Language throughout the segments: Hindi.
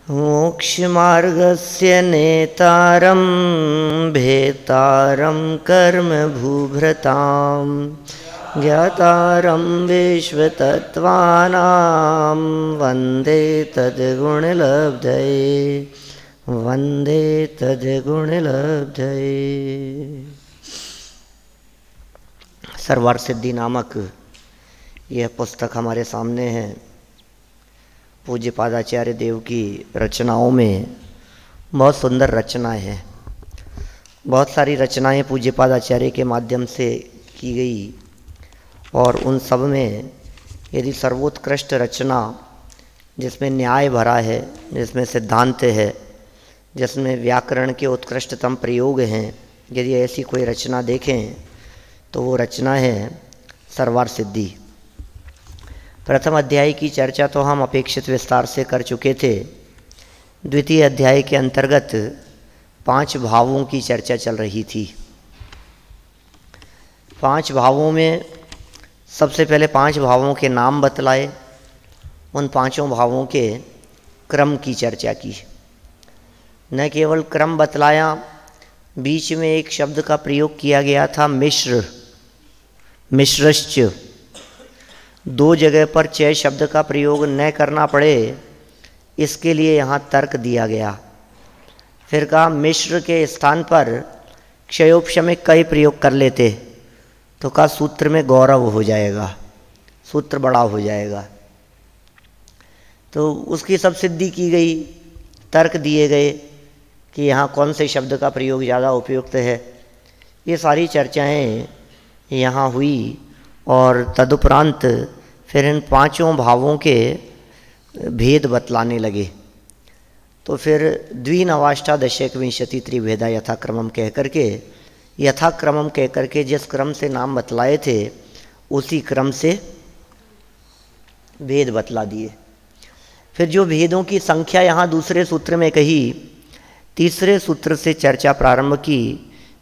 मोक्षमार्गस्य नेतारं भेतारं कर्म भूभृतां ज्ञातारं विश्वतत्त्वानां वन्दे तद्गुणलब्धये वन्दे तद्गुणलब्धये। सर्वार्थ सिद्धि नामक यह पुस्तक हमारे सामने है। पूज्य पादाचार्य देव की रचनाओं में बहुत सुंदर रचनाएं हैं। बहुत सारी रचनाएं पूज्य पादाचार्य के माध्यम से की गई और उन सब में यदि सर्वोत्कृष्ट रचना जिसमें न्याय भरा है, जिसमें सिद्धांत है, जिसमें व्याकरण के उत्कृष्टतम प्रयोग हैं, यदि ऐसी कोई रचना देखें तो वो रचना है सर्वार्थ सिद्धि। प्रथम अध्याय की चर्चा तो हम अपेक्षित विस्तार से कर चुके थे। द्वितीय अध्याय के अंतर्गत 5 भावों की चर्चा चल रही थी। 5 भावों में सबसे पहले 5 भावों के नाम बतलाए, उन 5 भावों के क्रम की चर्चा की। न केवल क्रम बतलाया, बीच में एक शब्द का प्रयोग किया गया था मिश्र, मिश्रश्च। 2 जगह पर च शब्द का प्रयोग न करना पड़े इसके लिए यहाँ तर्क दिया गया। फिर कहा मिश्र के स्थान पर क्षयोपशमिक का ही प्रयोग कर लेते तो कहा सूत्र में गौरव हो जाएगा, सूत्र बड़ा हो जाएगा। तो उसकी सब सिद्धि की गई, तर्क दिए गए कि यहाँ कौन से शब्द का प्रयोग ज़्यादा उपयुक्त है। ये सारी चर्चाएं यहाँ हुई और तदुपरांत फिर इन 5 भावों के भेद बतलाने लगे। तो फिर द्विनवाष्टादशक विंशति त्रिभेदा यथाक्रमम कह करके जिस क्रम से नाम बतलाए थे उसी क्रम से भेद बतला दिए। फिर जो भेदों की संख्या यहाँ दूसरे सूत्र में कही, तीसरे सूत्र से चर्चा प्रारंभ की,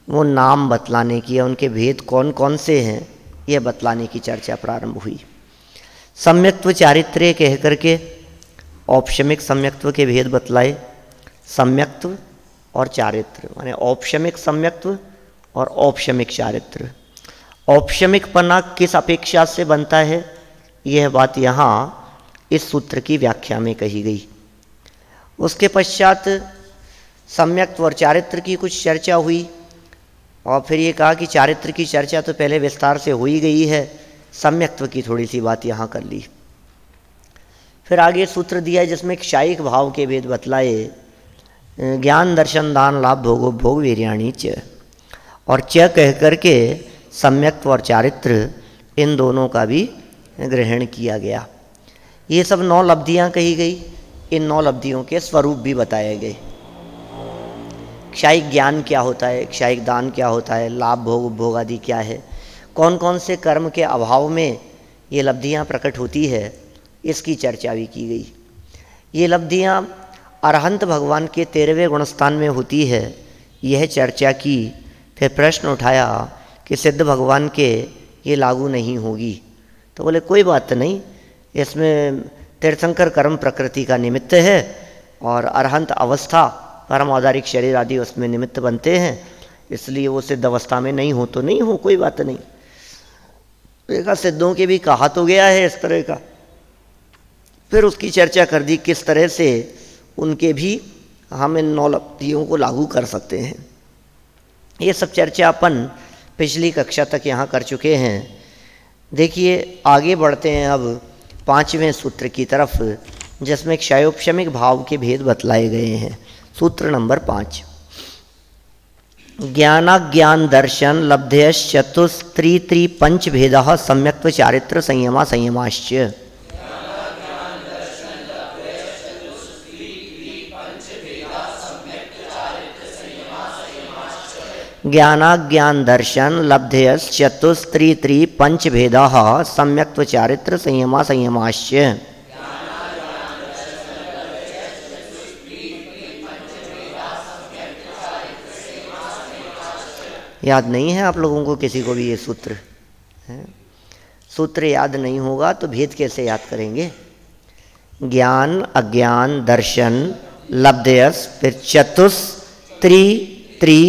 वो नाम बतलाने की, उनके भेद कौन कौन से हैं यह बतलाने की चर्चा प्रारंभ हुई। सम्यक्त्व चारित्र्य कह करके औपशमिक सम्यक्त्व के भेद बतलाए। सम्यक्त्व और चारित्र माने औपशमिक सम्यक्त्व और औपशमिक चारित्र। औपशमिक पना किस अपेक्षा से बनता है यह बात यहाँ इस सूत्र की व्याख्या में कही गई। उसके पश्चात सम्यक्त्व और चारित्र की कुछ चर्चा हुई और फिर ये कहा कि चारित्र की चर्चा तो पहले विस्तार से हो ही गई है, सम्यक्त्व की थोड़ी सी बात यहाँ कर ली। फिर आगे सूत्र दिया जिसमें क्षायिक भाव के भेद बतलाए। ज्ञान दर्शन दान लाभ भोगो भोग वीर्याणी च, और च कह करके सम्यक्त्व और चारित्र इन दोनों का भी ग्रहण किया गया। ये सब 9 लब्धियाँ कही गई। इन 9 लब्धियों के स्वरूप भी बताए गए। क्षायिक ज्ञान क्या होता है, क्षायिक दान क्या होता है, लाभ भोग उपभोग आदि क्या है, कौन कौन से कर्म के अभाव में ये लब्धियाँ प्रकट होती है, इसकी चर्चा भी की गई। ये लब्धियाँ अरहंत भगवान के 13वें गुणस्थान में होती है, यह चर्चा की। फिर प्रश्न उठाया कि सिद्ध भगवान के ये लागू नहीं होगी, तो बोले कोई बात नहीं, इसमें तीर्थंकर कर्म प्रकृति का निमित्त है और अरहंत अवस्था परम औदारिक शरीर आदि उसमें निमित्त बनते हैं, इसलिए वो सिद्ध अवस्था में नहीं हो तो नहीं हो, कोई बात नहीं। देखा सिद्धों के भी कहा तो गया है इस तरह का। फिर उसकी चर्चा कर दी किस तरह से उनके भी हम इन 9 लब्धियों को लागू कर सकते हैं। ये सब चर्चा अपन पिछली कक्षा तक यहाँ कर चुके हैं। देखिए आगे बढ़ते हैं अब 5वें सूत्र की तरफ, जिसमें क्षयोपशमिक भाव के भेद बतलाए गए हैं। सूत्र नंबर 5। ज्ञानाज्ञान दर्शन लब्धयश्चतुस्त्री पंच भेदा सम्यक्त्व चारित्र संयमा संयमाश्च। ज्ञानाज्ञान दर्शन लब्धयश्चतुस्त्री पंच भेदा सम्यक्त्व चारित्र संयमा संयमाश्च। याद नहीं है आप लोगों को किसी को भी ये सूत्र है? सूत्र याद नहीं होगा तो भेद कैसे याद करेंगे? ज्ञान, अज्ञान, दर्शन लब्धयस, फिर चतुस त्रि त्रि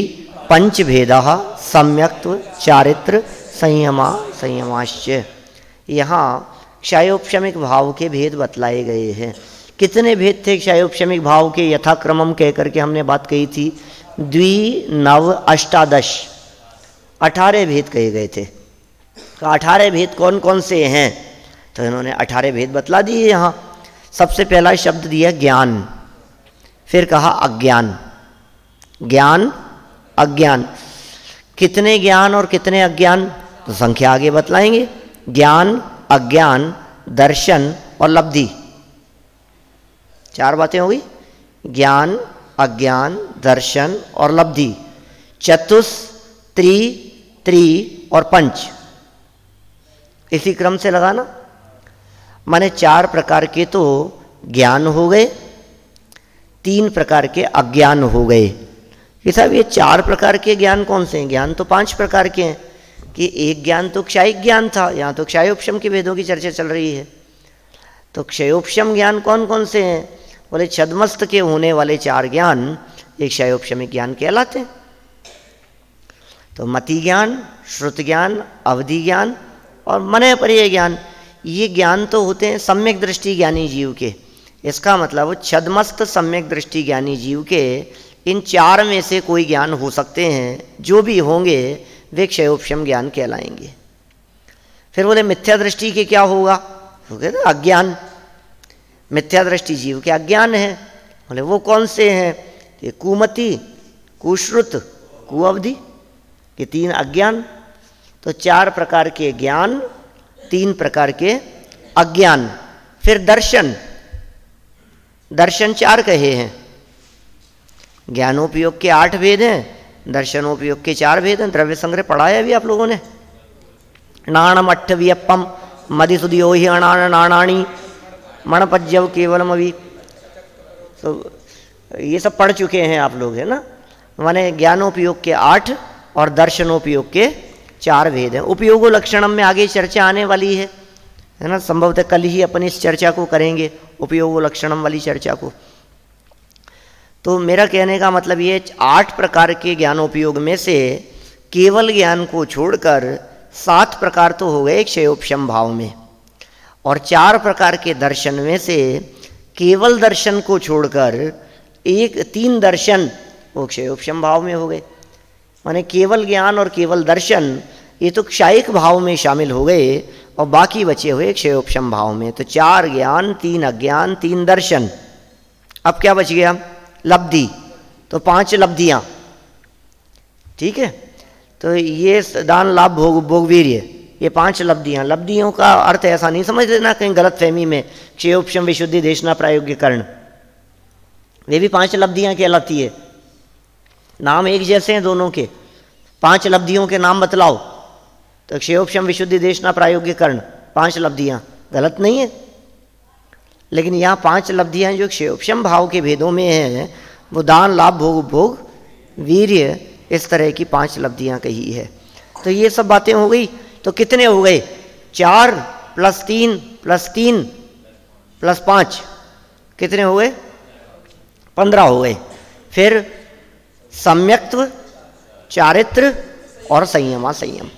पंच भेदा सम्यक्त्व चारित्र संयमा संयमाश्च। यहाँ क्षयोपशमिक भाव के भेद बतलाए गए हैं। कितने भेद थे क्षयोपशमिक भाव के? यथाक्रमम कह करके हमने बात कही थी, द्वि नव अष्टादश, 18 भेद कहे गए थे। तो 18 भेद कौन कौन से हैं? तो इन्होंने 18 भेद बतला दिए यहाँ। सबसे पहला शब्द दिया ज्ञान, फिर कहा अज्ञान। ज्ञान अज्ञान, कितने ज्ञान और कितने अज्ञान? तो संख्या आगे बतलाएंगे। ज्ञान, अज्ञान, दर्शन और लब्धि, 4 बातें हो गई। ज्ञान, अज्ञान, दर्शन और लब्धि। चतुस त्रि त्रि और पंच, इसी क्रम से लगाना। माने 4 प्रकार के तो ज्ञान हो गए, 3 प्रकार के अज्ञान हो गए। कि साहब ये 4 प्रकार के ज्ञान कौन से हैं? ज्ञान तो 5 प्रकार के हैं। कि एक ज्ञान तो क्षयिक ज्ञान था, यहाँ तो क्षयोपशम के भेदों की चर्चा चल रही है। तो क्षयोपशम ज्ञान कौन कौन से हैं? बोले छद्मस्त के होने वाले 4 ज्ञान एक क्षयोपशमिक ज्ञान कहलाते हैं। तो मति ज्ञान, श्रुत ज्ञान, अवधि ज्ञान और मनयपर्यय ज्ञान, ये ज्ञान तो होते हैं सम्यक दृष्टि ज्ञानी जीव के। इसका मतलब छद्मस्त सम्यक दृष्टि ज्ञानी जीव के इन 4 में से कोई ज्ञान हो सकते हैं, जो भी होंगे वे क्षयोपशम ज्ञान कहलाएंगे। फिर बोले मिथ्या दृष्टि के क्या होगा? तो कहते अज्ञान, मिथ्या दृष्टि जीव के अज्ञान है। बोले वो कौन से हैं? ये कुमति, कुश्रुत, कुअवधि, ये 3 अज्ञान। तो 4 प्रकार के ज्ञान, 3 प्रकार के अज्ञान। फिर दर्शन, दर्शन 4 कहे हैं। ज्ञानोपयोग के 8 भेद हैं, दर्शनोपयोग के 4 भेद हैं। द्रव्य संग्रह पढ़ा है अभी आप लोगों ने। नाणम अट्ठवियप्पम मदिसुदियो ही अनाण नाणाणी मणपज्यव केवलम अभी, तो ये सब पढ़ चुके हैं आप लोग, है ना। माने ज्ञानोपयोग के 8 और दर्शनोपयोग के 4 भेद हैं। उपयोगो लक्षणम में आगे चर्चा आने वाली है ना। संभवतः कल ही अपन इस चर्चा को करेंगे, उपयोगो लक्षणम वाली चर्चा को। तो मेरा कहने का मतलब ये 8 प्रकार के ज्ञानोपयोग में से केवल ज्ञान को छोड़कर 7 प्रकार तो हो गए क्षयोपशम भाव में, और 4 प्रकार के दर्शन में से केवल दर्शन को छोड़कर 3 दर्शन वो क्षयोपशम भाव में हो गए। माने केवल ज्ञान और केवल दर्शन ये तो क्षयिक भाव में शामिल हो गए और बाकी बचे हुए क्षयोपशम भाव में। तो 4 ज्ञान, 3 अज्ञान, 3 दर्शन। अब क्या बच गया? लब्धि। तो 5 लब्धियां, ठीक है। तो ये दान, लाभ, भोग, भोगवीर्य, ये 5 लब्धियां। लब्धियों का अर्थ ऐसा नहीं समझ लेना कहीं गलत फहमी में, क्षयोपशम, विशुद्धि, देशना, प्रायोग्य, कर्ण, वे भी 5 लब्धियां कहलाती है। नाम एक जैसे हैं दोनों के। 5 लब्धियों के नाम बतलाओ, तो क्षयोपशम, विशुद्धि, देशना, प्रायोग्य, कर्ण, 5 लब्धियां, गलत नहीं है। लेकिन यहाँ 5 लब्धियां जो क्षयोपशम भाव के भेदों में हैं, वो दान, लाभ, भोग, भोग, वीर्य, इस तरह की 5 लब्धियां कही है। तो ये सब बातें हो गई। तो कितने हो गए? 4 + 3 + 3 + 5, कितने हो गए? 15 हो गए। फिर सम्यक्त्व, चारित्र और संयमा संयम।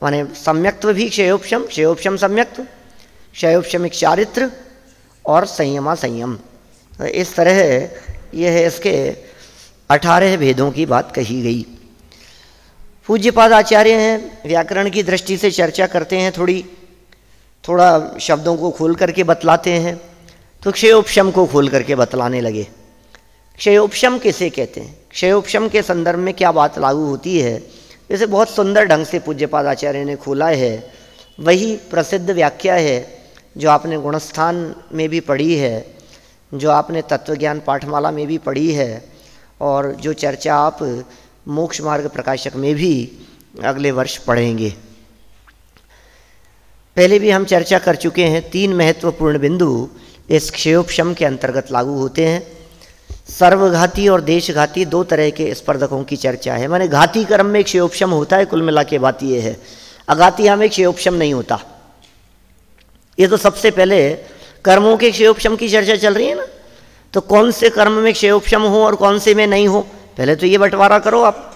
माने सम्यक्त्व भी क्षयोपशम, क्षयोपशम सम्यक्त्व, क्षयोपशमिक चारित्र और संयमा संयम। तो इस तरह यह है इसके 18 भेदों की बात कही गई। पूज्यपाद आचार्य हैं, व्याकरण की दृष्टि से चर्चा करते हैं, थोड़ा शब्दों को खोल करके बतलाते हैं। तो क्षयोपशम को खोल करके बतलाने लगे। क्षयोपशम किसे कहते हैं? क्षयोपशम के संदर्भ में क्या बात लागू होती है, इसे बहुत सुंदर ढंग से पूज्यपाद आचार्य ने खोला है। वही प्रसिद्ध व्याख्या है जो आपने गुणस्थान में भी पढ़ी है, जो आपने तत्वज्ञान पाठमाला में भी पढ़ी है, और जो चर्चा आप मोक्ष मार्ग प्रकाशक में भी अगले वर्ष पढ़ेंगे। पहले भी हम चर्चा कर चुके हैं। 3 महत्वपूर्ण बिंदु इस क्षयोपशम के अंतर्गत लागू होते हैं। सर्वघाती और देशघाती 2 तरह के स्पर्धकों की चर्चा है। माने घाती कर्म में क्षयोपशम होता है, कुल मिला के बात यह है। अघाती में क्षयोपशम नहीं होता। ये तो सबसे पहले कर्मों के क्षयोपशम की चर्चा चल रही है ना। तो कौन से कर्म में क्षेयोपशम हो और कौन से में नहीं हो, पहले तो ये बंटवारा करो आप।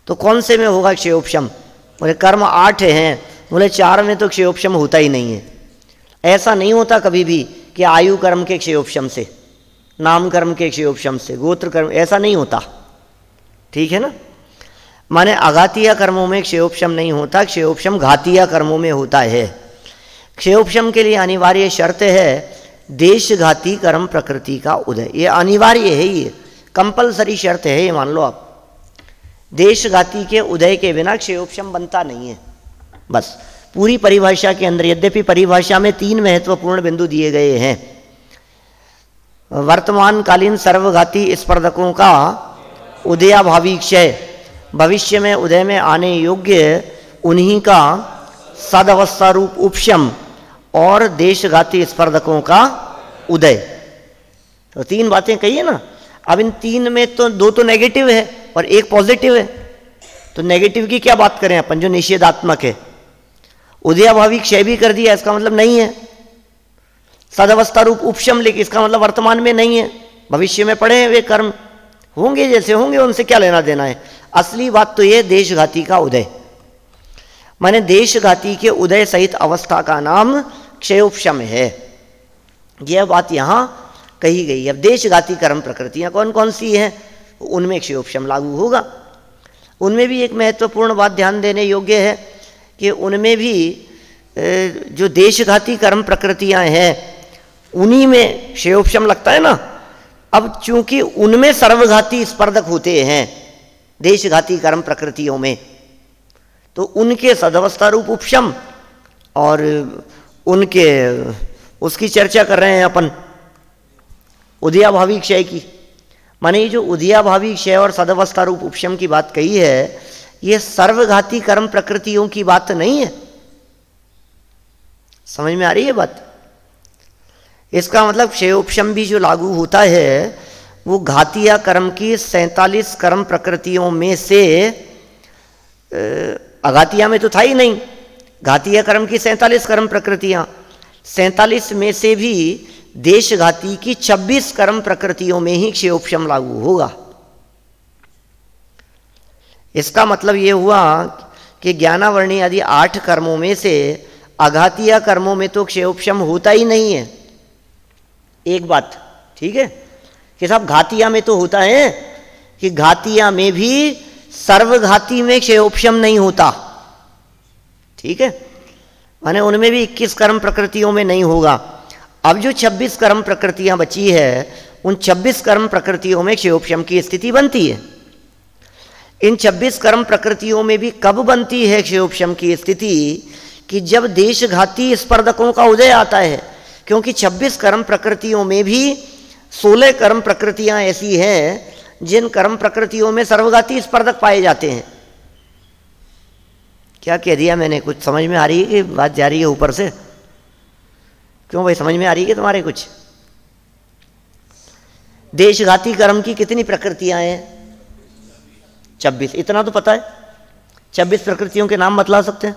तो कौन से में होगा क्षेयोपशम? बोले कर्म 8 हैं, बोले 4 में तो क्षेयोपशम होता ही नहीं है। ऐसा नहीं होता कभी भी कि आयु कर्म के क्षेयोपशम से, नाम कर्म के क्षेयोपशम से, गोत्र कर्म, ऐसा नहीं होता। ठीक है ना? माने अघातीय कर्मों में क्षेयोपशम नहीं होता, क्षेयोपशम घातीय कर्मों में होता है। क्षेयोपशम के लिए अनिवार्य शर्त है देशघाती कर्म प्रकृति का उदय। ये अनिवार्य है, ये कंपलसरी शर्त है, ये मान लो आप। देशघाती के उदय के बिना क्षेयोपशम बनता नहीं है। बस पूरी परिभाषा के अंदर, यद्यपि परिभाषा में 3 महत्वपूर्ण बिंदु दिए गए हैं। वर्तमान कालीन सर्वघाती स्पर्धकों का उदयाभावी क्षय, भविष्य में उदय में आने योग्य उन्हीं का सदवस्था रूप उपशम, और देशघाती स्पर्धकों का उदय। तो 3 बातें कही है ना। अब इन 3 में तो 2 तो नेगेटिव है और 1 पॉजिटिव है। तो नेगेटिव की क्या बात करें अपन, जो निषेधात्मक है। उदयाभावी क्षय भी कर दिया, इसका मतलब नहीं है। सदवस्था रूप उपशम, लेकिन इसका मतलब वर्तमान में नहीं है, भविष्य में पड़े हैं वे कर्म, होंगे जैसे होंगे, उनसे क्या लेना देना है। असली बात तो ये देशघाती का उदय, माने देशघाती के उदय सहित अवस्था का नाम क्षयोपशम है। यह बात यहाँ कही गई। अब देशघाती कर्म प्रकृतियाँ कौन कौन सी हैं, उनमें क्षयोपशम लागू होगा। उनमें भी एक महत्वपूर्ण बात ध्यान देने योग्य है कि उनमें भी जो देशघाती कर्म प्रकृतियाँ हैं उन्हीं में क्षयोपशम लगता है ना। अब चूंकि उनमें सर्वघाती स्पर्धक होते हैं देशघाती कर्म प्रकृतियों में, तो उनके सदवस्था रूप उपशम और उनके उसकी चर्चा कर रहे हैं अपन, उदयाभावी क्षय की। माने ये जो उदयाभावी क्षय और सदवस्था रूप उपशम की बात कही है, ये सर्वघाती कर्म प्रकृतियों की बात नहीं है। समझ में आ रही है बात? इसका मतलब क्षयोपशम भी जो लागू होता है वो घातीय कर्म की 47 कर्म प्रकृतियों में से, अघातीय में तो था ही नहीं, घातीय कर्म की 47 कर्म प्रकृतियां, 47 में से भी देशघाती की 26 कर्म प्रकृतियों में ही क्षयोपशम लागू होगा। इसका मतलब ये हुआ कि ज्ञानावर्णी आदि 8 कर्मों में से अघातीय कर्मों में तो क्षयोपशम होता ही नहीं है। एक बात ठीक है कि साहब घातीय में तो होता है, कि घातीय में भी सर्वघाती में क्षयोपशम नहीं होता। ठीक है, माने उनमें भी 21 कर्म प्रकृतियों में नहीं होगा। अब जो 26 कर्म प्रकृतियां बची है, उन 26 कर्म प्रकृतियों में क्षयोपशम की स्थिति बनती है। इन 26 कर्म प्रकृतियों में भी कब बनती है क्षयोपशम की स्थिति, कि जब देशघाती स्पर्धकों का उदय आता है। क्योंकि 26 कर्म प्रकृतियों में भी 16 कर्म प्रकृतियां ऐसी हैं जिन कर्म प्रकृतियों में सर्वघाती स्पर्धक पाए जाते हैं। क्या कह दिया मैंने? कुछ समझ में आ रही है कि बात जा रही है ऊपर से? क्यों भाई, समझ में आ रही है तुम्हारे कुछ? देशघाती कर्म की कितनी प्रकृतियां हैं? 26। इतना तो पता है। 26 प्रकृतियों के नाम बतला सकते हैं?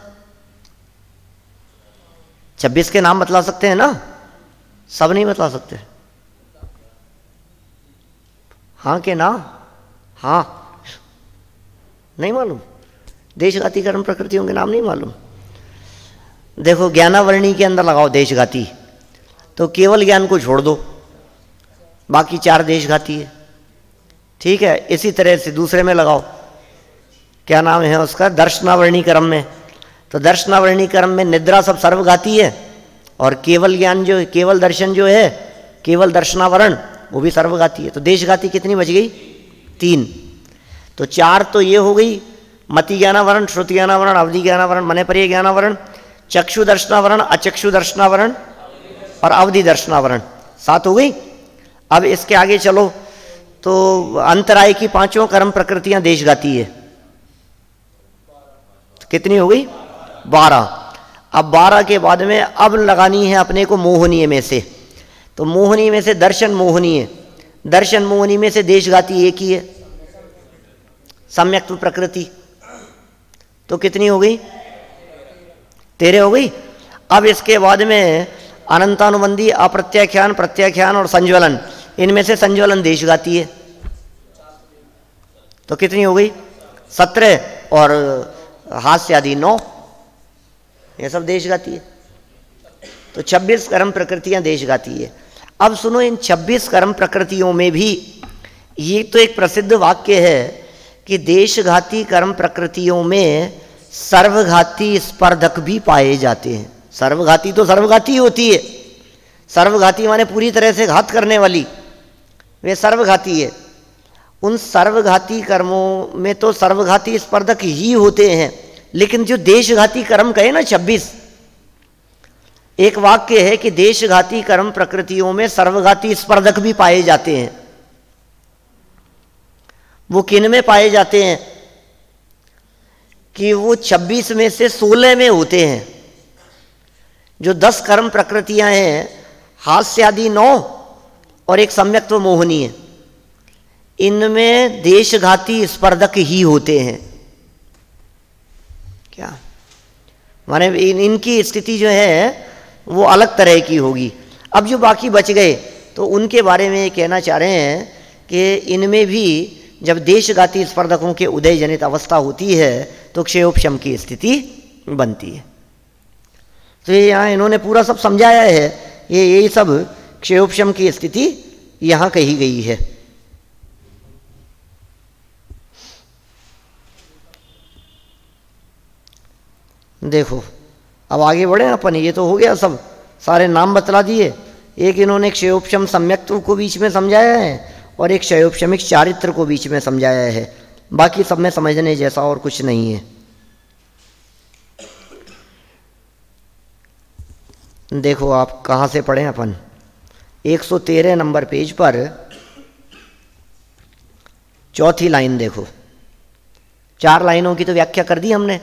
26 के नाम बतला सकते हैं ना? सब नहीं बतला सकते। हाँ के ना? हाँ, नहीं मालूम? देशघाती कर्म प्रकृतियों के नाम नहीं मालूम? देखो, ज्ञानावर्णी के अंदर लगाओ देशघाती, तो केवल ज्ञान को छोड़ दो, बाकी 4 देशघाती है। ठीक है, इसी तरह से दूसरे में लगाओ, क्या नाम है उसका, दर्शनावर्णी कर्म में, तो दर्शनावर्णी कर्म में निद्रा सब सर्वघाती है, और केवल ज्ञान जो, केवल दर्शन जो है, केवल दर्शनावरण, वो भी सर्वघाती है। तो देशघाती कितनी बच गई? 3। तो 4 तो ये हो गई, मति ज्ञानावरण, श्रुति ज्ञानावरण, अवधि ज्ञानावरण, मनेपर्य ज्ञानावरण, चक्षु दर्शनावरण, अचक्षु दर्शनावरण और अवधि दर्शनावरण, 7 हो गई। अब इसके आगे चलो तो अंतराय की 5 कर्म प्रकृतियां देशघाती है, तो कितनी हो गई? 12। अब 12 के बाद में अब लगानी है अपने को मोहनीय में से, तो मोहनी में से दर्शन मोहनीय, दर्शन मोहनी में से देशघाती एक ही है, सम्यक्त्व प्रकृति, तो कितनी हो गई? 13 हो गई। अब इसके बाद में अनंतानुबंधी, अप्रत्याख्यान, प्रत्याख्यान और संज्वलन, इनमें से संज्वलन देशघाती है, तो कितनी हो गई? 17, और हास्य आदि 9, ये सब देशघाती है। तो 26 कर्म प्रकृतियां देशघाती है। अब सुनो, इन 26 कर्म प्रकृतियों में भी ये तो एक प्रसिद्ध वाक्य है कि देशघाती कर्म प्रकृतियों में सर्वघाती स्पर्धक भी पाए जाते हैं। सर्वघाती तो सर्वघाती होती है, सर्वघाती माने पूरी तरह से घात करने वाली, वे सर्वघाती है। उन सर्वघाती कर्मों में तो सर्वघाती स्पर्धक ही होते हैं, लेकिन जो देशघाती कर्म कहे ना 26, एक वाक्य है कि देशघाती कर्म प्रकृतियों में सर्वघाती स्पर्धक भी पाए जाते हैं। वो किन में पाए जाते हैं? कि वो 26 में से 16 में होते हैं। जो 10 कर्म प्रकृतियां हैं, हास्य आदि 9 और एक सम्यक्त्व मोहनी है, इनमें देशघाती स्पर्धक ही होते हैं। क्या माने इनकी स्थिति जो है वो अलग तरह की होगी। अब जो बाकी बच गए तो उनके बारे में कहना चाह रहे हैं कि इनमें भी जब देशघाती स्पर्धकों के उदय जनित अवस्था होती है तो क्षयोपशम की स्थिति बनती है। तो ये यहाँ इन्होंने पूरा सब समझाया है, ये सब क्षयोपशम की स्थिति यहाँ कही गई है। देखो अब आगे बढ़े अपन, ये तो हो गया सब, सारे नाम बतला दिए। एक इन्होंने क्षयोपशम सम्यक्त्व को बीच में समझाया है और एक क्षयोपशमिक चारित्र को बीच में समझाया है। बाकी सब में समझने जैसा और कुछ नहीं है। देखो आप कहाँ से पढ़ें अपन, 113 नंबर पेज पर चौथी लाइन देखो। 4 लाइनों की तो व्याख्या कर दी हमने,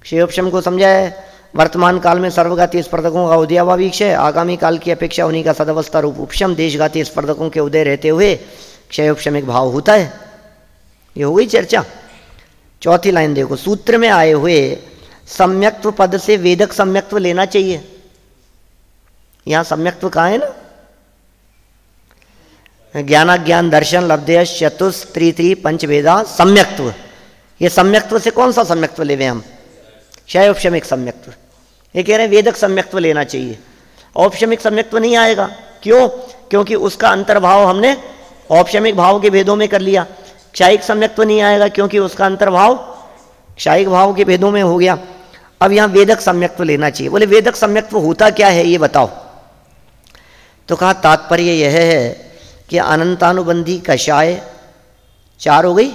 क्षयोपशम को समझाया है। वर्तमान काल में सर्वघाती स्पर्धकों का उदयाभावी क्षय, आगामी काल की अपेक्षा उन्हीं का सदवस्था रूप उपशम, देशघाती स्पर्धकों के उदय रहते हुए क्षयोपशमिक भाव होता है। ये हो गई चर्चा। चौथी लाइन देखो, सूत्र में आए हुए सम्यक्त्व पद से वेदक सम्यक्त्व लेना चाहिए। यहां सम्यक्त्व कहाँ है ना, ज्ञानाज्ञान दर्शन लब्धय चतुस्त्री पंचवेदा सम्यक्त्व। ये सम्यक्त्व से कौन सा सम्यक्त्व लेवे हम? क्षयोपशमिक सम्यक्त्व। ये कह रहे हैं वेदक सम्यक्त्व लेना चाहिए। औपशमिक सम्यक्त्व नहीं आएगा। क्यों? क्योंकि उसका अंतर्भाव हमने औपशमिक भाव के भेदों में कर लिया। क्षायिक सम्यक्त्व नहीं आएगा क्योंकि उसका अंतर्भाव क्षायिक भाव के भेदों में हो गया। अब यहाँ वेदक सम्यक्त्व लेना चाहिए। बोले वेदक सम्यक्त्व होता क्या है ये बताओ। तो कहा तात्पर्य यह है कि अनंतानुबंधी कषाय 4 हो गई,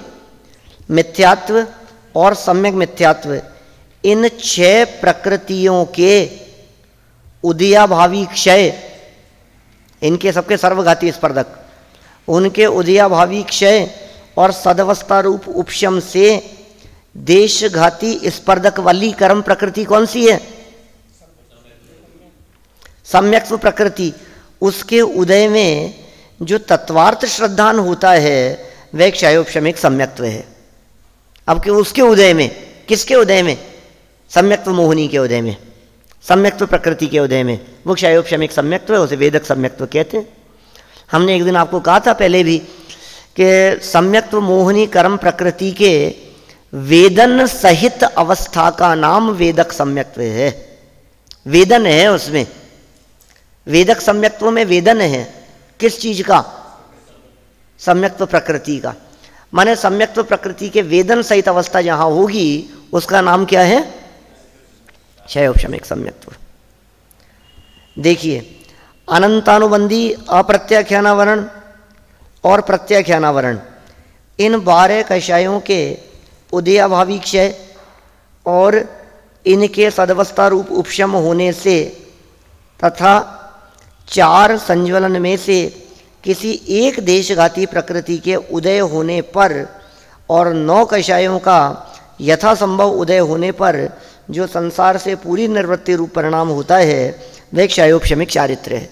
मिथ्यात्व और सम्यक मिथ्यात्व, इन 6 प्रकृतियों के उदयाभावी क्षय, इनके सबके सर्वघाती स्पर्धक, उनके उदयाभावी क्षय और सदवस्था रूप उपशम से देशघाती स्पर्धक वाली कर्म प्रकृति कौन सी है? सम्यक्त्व प्रकृति। उसके उदय में जो तत्वार्थ श्रद्धान होता है वह क्षयोपशमिक सम्यक्त्व है। अब कि उसके उदय में, किसके उदय में? सम्यक्त्व मोहिनी के उदय में, सम्यक्त्व प्रकृति के उदय में, वो क्षयोपशमिक सम्यक्त्व है, उसे वेदक सम्यक्त्व कहते हैं। हमने एक दिन आपको कहा था पहले भी कि सम्यक्त्व मोहिनी कर्म प्रकृति के वेदन सहित अवस्था का नाम वेदक सम्यक्त्व है। वेदन है उसमें, वेदक सम्यक्त्व में वेदन है। किस चीज का? सम्यक्त्व प्रकृति का। माने सम्यक्त्व प्रकृति के वेदन सहित अवस्था जहां होगी उसका नाम क्या है? क्षयोपशमिक सम्यक्त्व। देखिए, अनंतानुबंधी अप्रत्याख्यानावरण और प्रत्याख्यानावरण, इन 12 कषायों के उदयाभावी क्षय और इनके सदवस्था रूप उपशम होने से तथा 4 संज्वलन में से किसी एक देशघाती प्रकृति के उदय होने पर और 9 कषायों का यथासंभव उदय होने पर जो संसार से पूरी निवृत्ति रूप परिणाम होता है वह क्षयोपशमिक चारित्र है।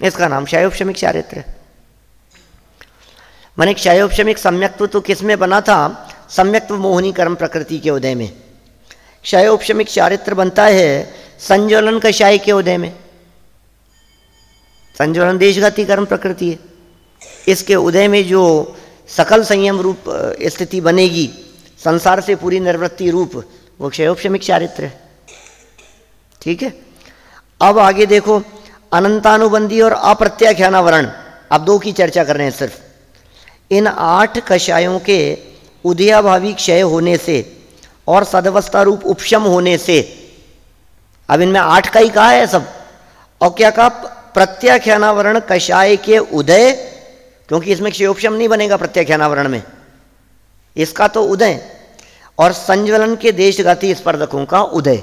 इसका नाम क्षयोपशमिक चारित्र है। माने क्षयोपशमिक सम्यक्त्व तो किस में बना था? सम्यक्त्व मोहिनी कर्म प्रकृति के उदय में। क्षयोपशमिक चारित्र बनता है संज्वलन कषाय के उदय में। संज्वलन देशघाती कर्म प्रकृति है, इसके उदय में जो सकल संयम रूप स्थिति बनेगी, संसार से पूरी निर्वृत्ति रूप, वो क्षयोपशमिक चारित्र है। ठीक है। अब आगे देखो, अनंतानुबंधी और अप्रत्याख्यानावरण, अब दो की चर्चा कर रहे हैं सिर्फ। इन 8 कषायों के उदयाभावी क्षय होने से और सदवस्था रूप उपशम होने से, अब इनमें 8 का ही कहा है सब, और क्या कहा, प्रत्याख्यानावरण कषाय के उदय, क्योंकि इसमें क्षयोपशम नहीं बनेगा प्रत्याख्यानावरण में, इसका तो उदय, और संज्वलन के देशघाती स्पर्धकों का उदय।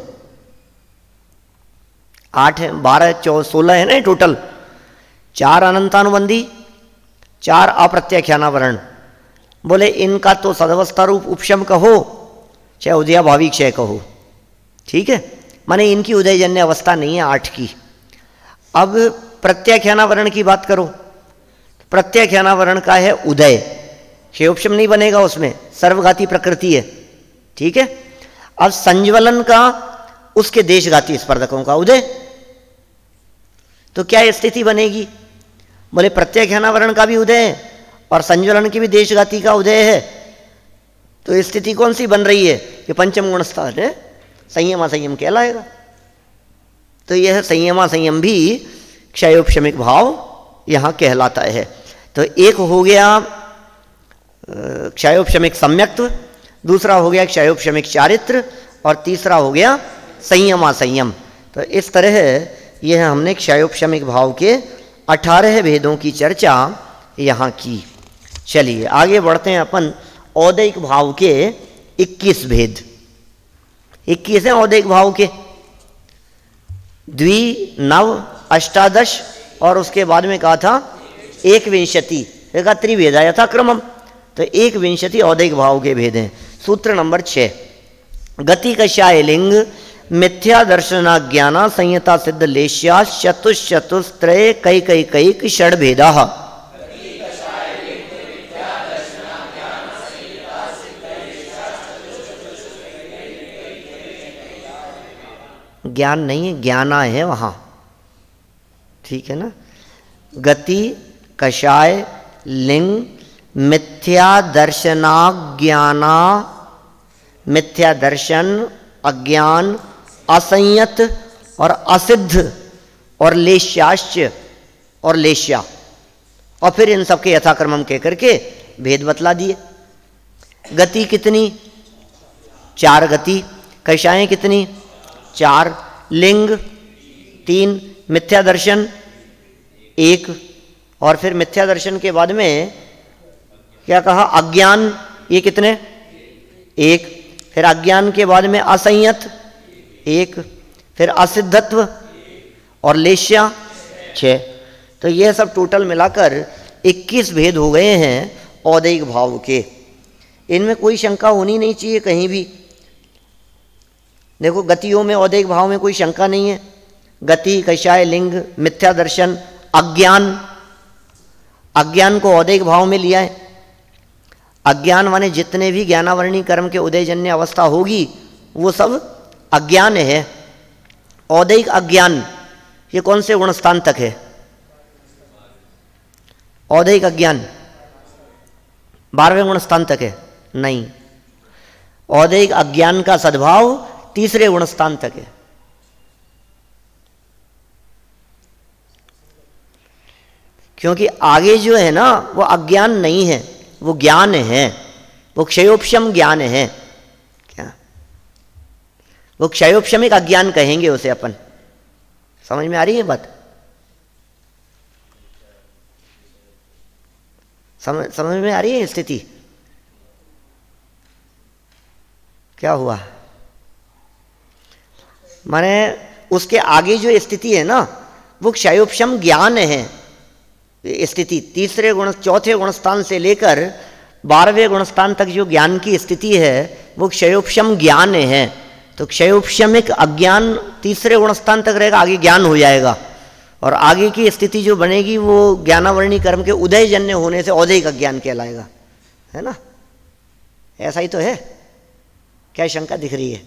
8 है, 12 14 16 है ना टोटल। 4 अनंतानुबंधी, 4 अप्रत्याख्यानावरण। बोले इनका तो सदवस्था रूप उपशम कहो चाहे उदयाभावी क्षय कहो। ठीक है, माने इनकी उदयजन्य अवस्था नहीं है 8 की। अब प्रत्याख्यानावरण की बात करो, प्रत्याख्यानावरण का है उदय, क्षयोपशम नहीं बनेगा उसमें, सर्वघाती प्रकृति है। ठीक है। अब संज्वलन का, उसके देशघाती स्पर्धकों का उदय, तो क्या स्थिति बनेगी? बोले प्रत्याख्यानावरण का भी उदय है और संज्वलन की भी देशघाती का उदय है, तो स्थिति कौन सी बन रही है कि पंचम गुण स्थान है, संयमासंयम कहलाएगा। तो यह संयमासंयम भी क्षयोपशमिक भाव यहाँ कहलाता है। तो एक हो गया क्षयोपशमिक सम्यक्त्व, दूसरा हो गया क्षयोपशमिक चारित्र, और तीसरा हो गया संयमासंयम। तो इस तरह यह हमने क्षयोपशमिक भाव के 18 भेदों की चर्चा यहाँ की। चलिए आगे बढ़ते हैं अपन औदैक भाव के 21 भेद। 21 हैं औदैक भाव के, द्वि, नव, अष्टादश, और उसके बाद में कहा था 21, देखा त्रिभेदा यथाक्रमम। तो 21 औदैक भाव के भेद हैं। सूत्र नंबर 6, गति कषाय लिंग मिथ्या दर्शना ज्ञाना संयता सिद्ध लेश्या चतुश्चतुस्त्रय कैक षड भेदा। ज्ञान नहीं है, ज्ञाना है वहां। ठीक है ना। गति कषाय लिंग मिथ्या दर्शनाज्ञाना, मिथ्या दर्शन, अज्ञान, असंयत और असिद्ध, और लेश्याश्च और लेश्या, और फिर इन सबके यथाक्रमम कह करके भेद बतला दिए। गति कितनी? 4 गति। कषाएं कितनी? 4। लिंग 3। मिथ्या दर्शन 1, और फिर मिथ्या दर्शन के बाद में क्या कहा? अज्ञान, ये कितने? 1। फिर अज्ञान के बाद में असंयत 1, फिर असिद्धत्व और लेश्या 6। तो यह सब टोटल मिलाकर 21 भेद हो गए हैं औदैक भाव के। इनमें कोई शंका होनी नहीं चाहिए कहीं भी। देखो गतियों में, औदैक भाव में कोई शंका नहीं है। गति, कषाय, लिंग, मिथ्या दर्शन, अज्ञान, अज्ञान को औदैक भाव में लिया है। अज्ञान माने जितने भी ज्ञानावरणी कर्म के उदयजन्य अवस्था होगी वो सब अज्ञान है। औदैक अज्ञान ये कौन से गुणस्थान तक है? औदैक अज्ञान 12वें गुणस्थान तक है? नहीं, औदैक अज्ञान का सद्भाव 3रे गुणस्थान तक है। क्योंकि आगे जो है ना वो अज्ञान नहीं है, वो ज्ञान है, वो क्षयोपशम ज्ञान है। क्या वो क्षयोपशमिक अज्ञान कहेंगे उसे अपन। समझ में आ रही है बात? समझ में आ रही है स्थिति? क्या हुआ? माने उसके आगे जो स्थिति है ना वो क्षयोपशम ज्ञान है स्थिति। 3रे गुण, 4थे गुणस्थान से लेकर 12वें गुणस्थान तक जो ज्ञान की स्थिति है वो क्षयोपशम ज्ञान है। तो क्षयोपशमिक अज्ञान 3रे गुणस्थान तक रहेगा, आगे ज्ञान हो जाएगा, और आगे की स्थिति जो बनेगी वो ज्ञानावरणी कर्म के उदयजन्य होने से औदैक अज्ञान कहलाएगा, है ना? ऐसा ही तो है, क्या शंका दिख रही है?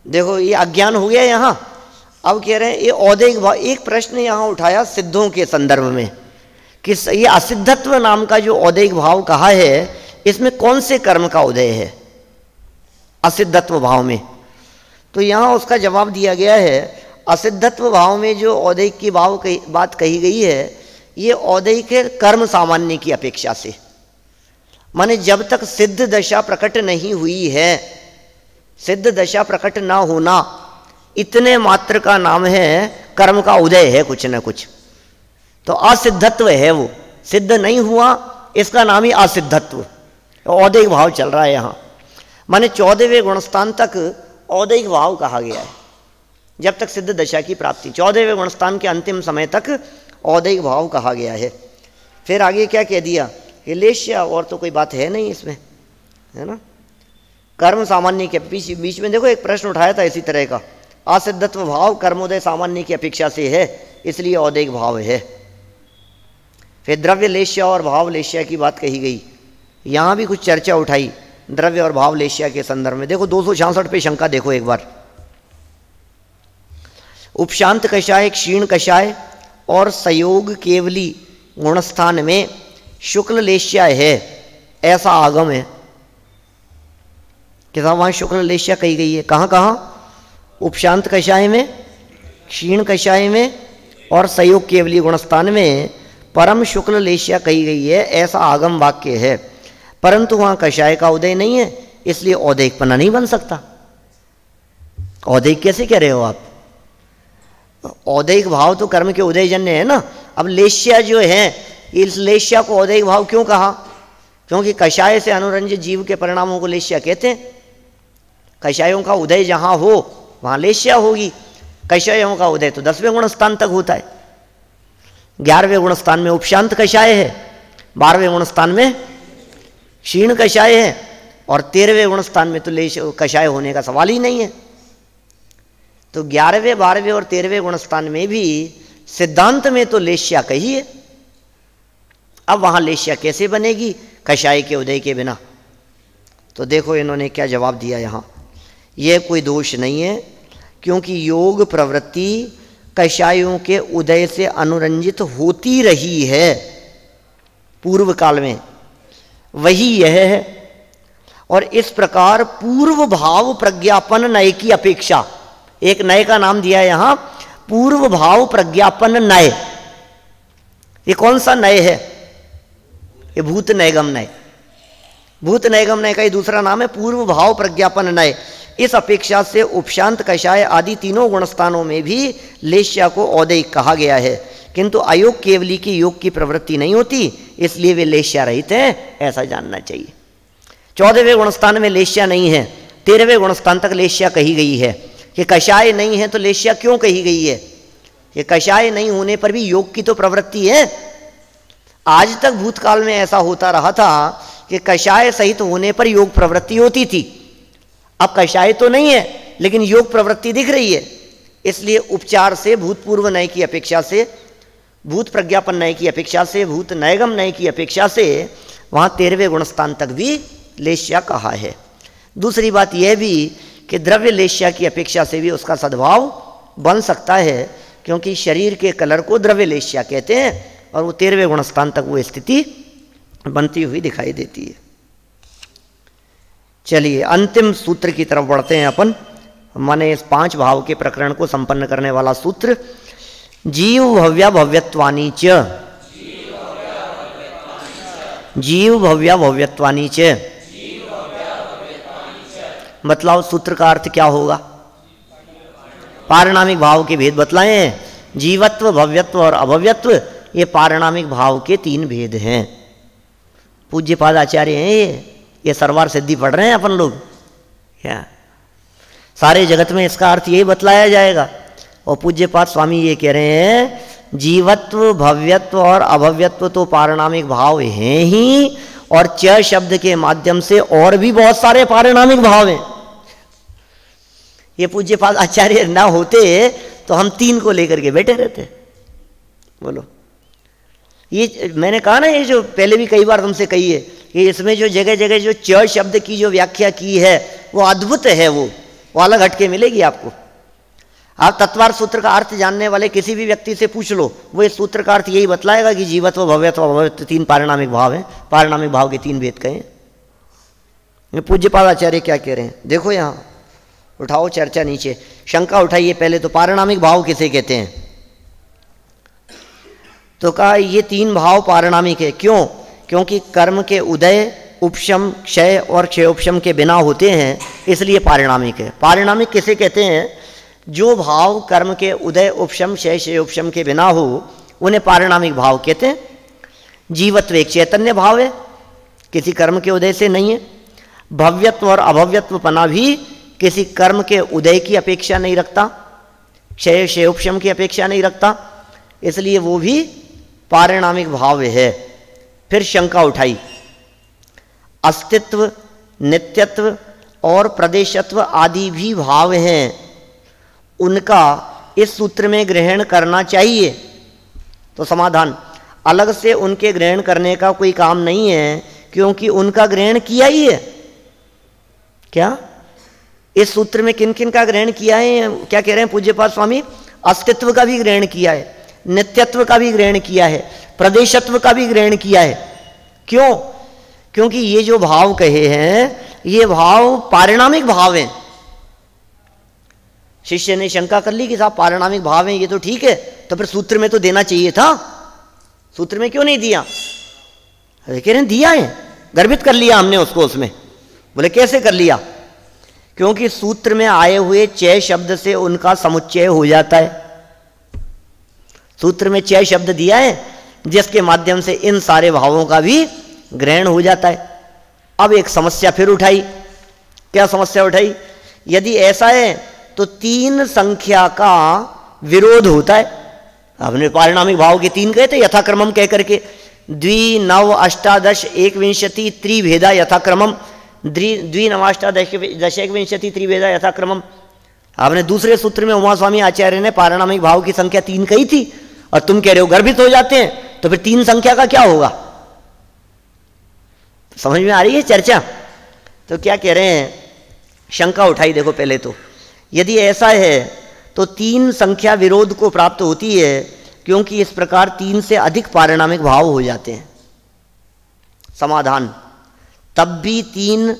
देखो ये अज्ञान हो गया यहाँ। अब कह रहे हैं ये औदैक भाव। एक प्रश्न यहाँ उठाया सिद्धों के संदर्भ में कि ये असिद्धत्व नाम का जो औदैहिक भाव कहा है, इसमें कौन से कर्म का उदय है असिद्धत्व भाव में? तो यहाँ उसका जवाब दिया गया है, असिद्धत्व भाव में जो औदैहिक की बात कही गई है, ये औदैहिक है कर्म सामान्य की अपेक्षा से। माने जब तक सिद्ध दशा प्रकट नहीं हुई है, सिद्ध दशा प्रकट ना होना, इतने मात्र का नाम है कर्म का उदय है कुछ न कुछ। तो असिद्धत्व है वो, सिद्ध नहीं हुआ, इसका नाम ही असिद्धत्व, औदैहिक भाव चल रहा है यहाँ। माने 14वें गुणस्थान तक औदैहिक भाव कहा गया है, जब तक सिद्ध दशा की प्राप्ति, 14वें गुणस्थान के अंतिम समय तक औदैहिक भाव कहा गया है। फिर आगे क्या कह दिया कि लेश्या, और तो कोई बात है नहीं इसमें, है ना। कर्म सामान्य के बीच में देखो एक प्रश्न उठाया था इसी तरह का, असिद्धत्व भाव कर्मोदय सामान्य की अपेक्षा से है, इसलिए औदैहिक भाव है। फिर द्रव्य लेश्या और भाव लेश्या की बात कही गई, यहाँ भी कुछ चर्चा उठाई द्रव्य और भाव लेश्या के संदर्भ में। देखो 266 पे शंका देखो एक बार, उपशांत कषाय, क्षीण कषाय और संयोग केवली गुणस्थान में शुक्ल लेश्या है, ऐसा आगम है कि साहब वहाँ शुक्ल लेश्या कही गई है। कहाँ कहाँ? उपशांत कषाय में, क्षीण कषाय में और संयोग केवली गुणस्थान में परम शुक्ल लेश्या कही गई है, ऐसा आगम वाक्य है। परंतु वहाँ कषाय का उदय नहीं है, इसलिए औदैहिक पन्ना नहीं बन सकता। औदैहिक कैसे कह रहे हो आप? औदैहिक भाव तो कर्म के उदयजन्य है ना। अब लेश्या जो है, इस लेश्या को औदैहिक भाव क्यों कहा? क्योंकि कषाय से अनुरंजित जीव के परिणामों को लेश्या कहते हैं। कषायों का उदय जहाँ हो वहाँ लेश्या होगी। कषायों का उदय तो 10वें गुणस्थान तक होता है। 11वें गुणस्थान में उपशांत कषाय है, 12वें गुणस्थान में क्षीण कषाय है और 13वें गुणस्थान में तो कषाय होने का सवाल ही नहीं है। तो 11वें, 12वें और 13वें गुणस्थान में भी सिद्धांत में तो लेश्या कही है। अब वहाँ लेश्या कैसे बनेगी कषाय के उदय के बिना? तो देखो इन्होंने क्या जवाब दिया यहाँ। यह कोई दोष नहीं है, क्योंकि योग प्रवृत्ति कषायों के उदय से अनुरंजित होती रही है पूर्व काल में, वही यह है। और इस प्रकार पूर्व भाव प्रज्ञापन नय की अपेक्षा, एक नय का नाम दिया है यहाँ, पूर्व भाव प्रज्ञापन नय। ये कौन सा नय है? ये भूत नैगम नय। भूत नैगम नय का ही दूसरा नाम है पूर्व भाव प्रज्ञापन नय। इस अपेक्षा से उपशांत कषाय आदि तीनों गुणस्थानों में भी लेश्या को औदैहिक कहा गया है, किंतु अयोग केवली की योग की प्रवृत्ति नहीं होती, इसलिए वे लेश्या रहित हैं, ऐसा जानना चाहिए। 14वें गुणस्थान में लेश्या नहीं है, 13वें गुणस्थान तक लेश्या कही गई है। कि कषाय नहीं है तो लेश्या क्यों कही गई है? कि कषाय नहीं होने पर भी योग की तो प्रवृत्ति है। आज तक भूतकाल में ऐसा होता रहा था कि कषाय सहित होने पर योग प्रवृत्ति होती थी। अब कषाय तो नहीं है लेकिन योग प्रवृत्ति दिख रही है, इसलिए उपचार से भूतपूर्व नय की अपेक्षा से, भूत प्रज्ञापन नय की अपेक्षा से, भूत नैगम नय की अपेक्षा से वहाँ 13वें गुणस्थान तक भी लेश्या कहा है। दूसरी बात यह भी कि द्रव्य लेश्या की अपेक्षा से भी उसका सद्भाव बन सकता है, क्योंकि शरीर के कलर को द्रव्य लेश्या कहते हैं और वो 13वें गुणस्थान तक वो स्थिति बनती हुई दिखाई देती है। चलिए अंतिम सूत्र की तरफ बढ़ते हैं अपन, माने इस 5 भाव के प्रकरण को संपन्न करने वाला सूत्र। जीव भव्या भव्यत्वानि च, जीव भव्या भव्यत्वानि च। बतलाओ सूत्र का अर्थ क्या होगा? पारिणामिक भाव के भेद बतलाए हैं। जीवत्व, भव्यत्व और अभव्यत्व, ये पारिणामिक भाव के 3 भेद हैं। पूज्यपाद आचार्य हैं ये सर्वार सिद्धि पढ़ रहे हैं अपन लोग क्या? सारे जगत में इसका अर्थ यही बतलाया जाएगा। और पूज्यपाद स्वामी ये कह रहे हैं जीवत्व, भव्यत्व और अभव्यत्व तो पारिणामिक भाव हैं ही, और च शब्द के माध्यम से और भी बहुत सारे पारिणामिक भाव हैं। ये पूज्यपाद आचार्य ना होते तो हम 3 को लेकर के बैठे रहते। बोलो, ये मैंने कहा ना, ये जो पहले भी कई बार तुमसे कही है कि इसमें जो जगह जगह जो च शब्द की जो व्याख्या की है वो अद्भुत है, वो अलग हटके मिलेगी आपको। आप तत्वार्थ सूत्र का अर्थ जानने वाले किसी भी व्यक्ति से पूछ लो, वो इस सूत्र का अर्थ यही बतलाएगा कि जीवत्व, भव्यत्व, अभव्यत्व 3 पारिणामिक भाव हैं, पारिणामिक भाव के 3 भेद कहे। पूज्यपाद आचार्य क्या कह रहे हैं देखो, यहाँ उठाओ चर्चा नीचे, शंका उठाइए पहले तो, पारिणामिक भाव किसे कहते हैं? तो कहा ये 3 भाव पारिणामिक है। क्यों? क्योंकि कर्म के उदय, उपशम, क्षय और क्षयोपशम के बिना होते हैं, इसलिए पारिणामिक है। पारिणामिक किसे कहते हैं? जो भाव कर्म के उदय, उपशम, क्षय, क्षयोपशम के बिना हो उन्हें पारिणामिक भाव कहते हैं। जीवत्व एक चैतन्य भाव है, किसी कर्म के उदय से नहीं है। भव्यत्व और अभव्यत्व पना भी किसी कर्म के उदय की अपेक्षा नहीं रखता, क्षय, क्षयोपशम की अपेक्षा नहीं रखता, इसलिए वो भी पारिणामिक भाव है। फिर शंका उठाई, अस्तित्व, नित्यत्व और प्रदेशत्व आदि भी भाव हैं, उनका इस सूत्र में ग्रहण करना चाहिए। तो समाधान, अलग से उनके ग्रहण करने का कोई काम नहीं है, क्योंकि उनका ग्रहण किया ही है। क्या इस सूत्र में किन किन का ग्रहण किया है? क्या कह रहे हैं पूज्यपाद स्वामी? अस्तित्व का भी ग्रहण किया है, नित्यत्व का भी ग्रहण किया है, प्रदेशत्व का भी ग्रहण किया है। क्यों? क्योंकि ये जो भाव कहे हैं ये भाव पारिणामिक भाव हैं। शिष्य ने शंका कर ली कि साहब पारिणामिक भाव हैं, ये तो ठीक है, तो फिर सूत्र में तो देना चाहिए था, सूत्र में क्यों नहीं दिया? अरे कह रहे हैं दिया है, गर्भित कर लिया हमने उसको उसमें। बोले कैसे कर लिया? क्योंकि सूत्र में आए हुए चय शब्द से उनका समुच्चय हो जाता है। सूत्र में चय शब्द दिया है जिसके माध्यम से इन सारे भावों का भी ग्रहण हो जाता है। अब एक समस्या फिर उठाई। क्या समस्या उठाई? यदि ऐसा है तो 3 संख्या का विरोध होता है। हमने पारिणामिक भाव के 3 कहे थे यथाक्रमम कह करके, 2, 9, 18, 21 त्रिभेदा यथाक्रमम, 2, 9, 18, 21 त्रिभेदा यथाक्रमम। आपने दूसरे सूत्र में उमा स्वामी आचार्य ने पारिणामिक भाव की संख्या 3 कही थी, और तुम कह रहे हो गर्भित हो जाते हैं, तो फिर 3 संख्या का क्या होगा? समझ में आ रही है चर्चा? तो क्या कह रहे हैं, शंका उठाई देखो पहले तो, यदि ऐसा है तो 3 संख्या विरोध को प्राप्त होती है, क्योंकि इस प्रकार 3 से अधिक पारिणामिक भाव हो जाते हैं। समाधान, तब भी 3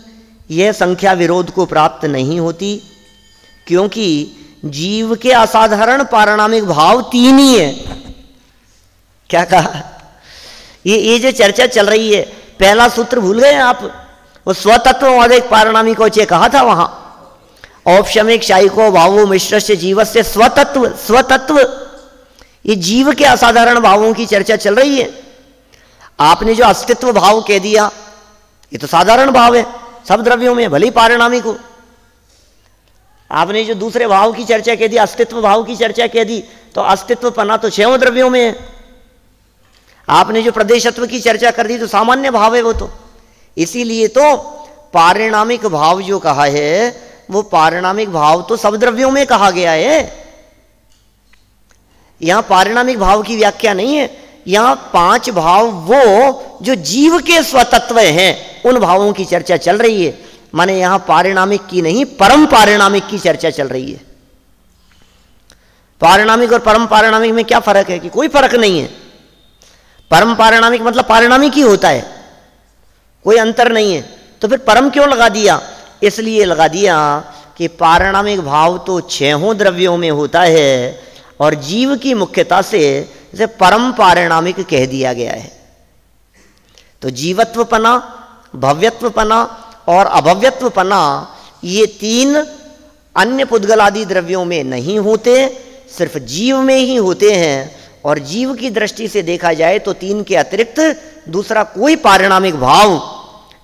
यह संख्या विरोध को प्राप्त नहीं होती, क्योंकि जीव के असाधारण पारिणामिक भाव 3 ही है। क्या कहा? ये जो चर्चा चल रही है, पहला सूत्र भूल गए आप? वो स्वतत्व अधिक पारिणामिको चे कहा था वहां, औपशमिक शायिको भावो मिश्र से जीव से स्वतत्व, स्वतत्व, ये जीव के असाधारण भावों की चर्चा चल रही है। आपने जो अस्तित्व भाव कह दिया, ये तो साधारण भाव है, सब द्रव्यों में, भले ही पारिणामिक हो। आपने जो दूसरे भाव की चर्चा कह दी, अस्तित्व भाव की चर्चा कह दी, तो अस्तित्व पना तो 6 द्रव्यों में है। आपने जो प्रदेशत्व की चर्चा कर दी तो सामान्य भाव है वो तो। इसीलिए तो पारिणामिक भाव जो कहा है, वो पारिणामिक भाव तो सब द्रव्यों में कहा गया है। यहां पारिणामिक भाव की व्याख्या नहीं है, यहां 5 भाव वो जो जीव के स्वतत्व हैं, उन भावों की चर्चा चल रही है। माने यहां पारिणामिक की नहीं, परम पारिणामिक की चर्चा चल रही है। पारिणामिक और परम पारिणामिक में क्या फर्क है? कि कोई फर्क नहीं है। परम पारिणामिक मतलब पारिणामिक ही होता है, कोई अंतर नहीं है। तो फिर परम क्यों लगा दिया? इसलिए लगा दिया कि पारिणामिक भाव तो 6 द्रव्यों में होता है, और जीव की मुख्यता से इसे परम पारिणामिक कह दिया गया है। तो जीवत्वपना, भव्यत्वपना और अभव्यत्वपना, ये 3 अन्य पुद्गलादि द्रव्यों में नहीं होते, सिर्फ जीव में ही होते हैं। और जीव की दृष्टि से देखा जाए तो 3 के अतिरिक्त दूसरा कोई पारिणामिक भाव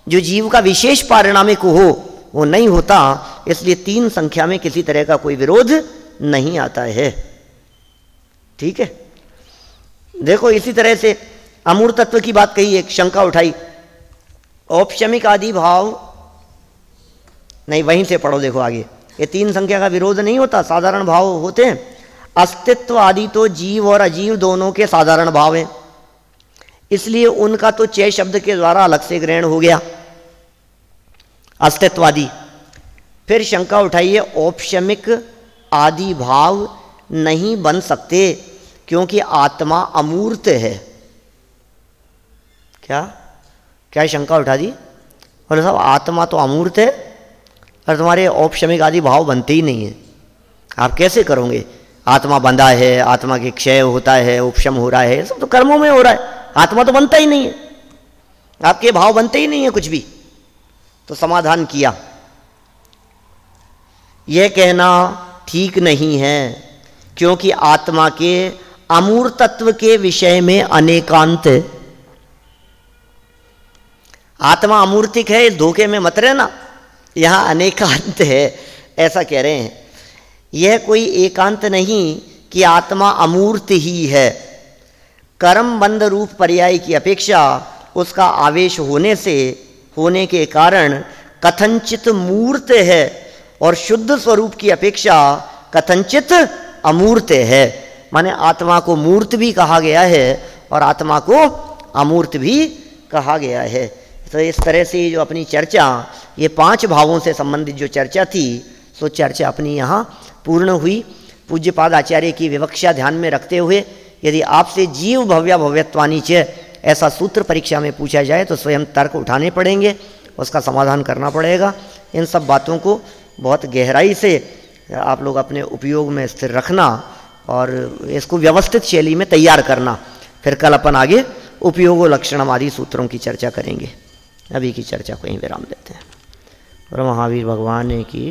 जो जीव का विशेष पारिणामिक हो वो नहीं होता। इसलिए 3 संख्या में किसी तरह का कोई विरोध नहीं आता है। ठीक है, देखो इसी तरह से अमूर्त तत्व की बात कही, एक शंका उठाई, औपशमिक आदि भाव नहीं, वहीं से पढ़ो देखो आगे, ये 3 संख्या का विरोध नहीं होता, साधारण भाव होते हैं। अस्तित्व आदि तो जीव और अजीव दोनों के साधारण भाव हैं, इसलिए उनका तो चय शब्द के द्वारा अलग से ग्रहण हो गया, अस्तित्वादि। फिर शंका उठाइए औपशमिक आदि भाव नहीं बन सकते क्योंकि आत्मा अमूर्त है। क्या क्या शंका उठा दी? बोले साहब आत्मा तो अमूर्त है और तुम्हारे औपशमिक आदि भाव बनते ही नहीं है, आप कैसे करोगे? आत्मा बंधा है, आत्मा के क्षय होता है, उपशम हो रहा है, सब तो कर्मों में हो रहा है, आत्मा तो बनता ही नहीं है, आपके भाव बनते ही नहीं है कुछ भी। तो समाधान किया, यह कहना ठीक नहीं है क्योंकि आत्मा के अमूर्तत्व के विषय में अनेकांत। आत्मा अमूर्तिक है, इस धोखे में मत रहना, यहां अनेकांत है ऐसा कह रहे हैं। यह कोई एकांत नहीं कि आत्मा अमूर्त ही है। कर्म बंध रूप पर्याय की अपेक्षा उसका आवेश होने के कारण कथनचित मूर्त है और शुद्ध स्वरूप की अपेक्षा कथनचित अमूर्त है। माने आत्मा को मूर्त भी कहा गया है और आत्मा को अमूर्त भी कहा गया है। तो इस तरह से जो अपनी चर्चा, ये 5 भावों से संबंधित जो चर्चा थी, सो चर्चा अपनी यहाँ पूर्ण हुई। पूज्यपाद आचार्य की विवक्षा ध्यान में रखते हुए यदि आपसे जीव भव्या भव्यत्वानि च ऐसा सूत्र परीक्षा में पूछा जाए तो स्वयं तर्क उठाने पड़ेंगे, उसका समाधान करना पड़ेगा। इन सब बातों को बहुत गहराई से आप लोग अपने उपयोग में स्थिर रखना और इसको व्यवस्थित शैली में तैयार करना। फिर कल अपन आगे उपयोगो लक्षणम आदि सूत्रों की चर्चा करेंगे। अभी की चर्चा को यहीं विराम देते हैं। और महावीर भगवान की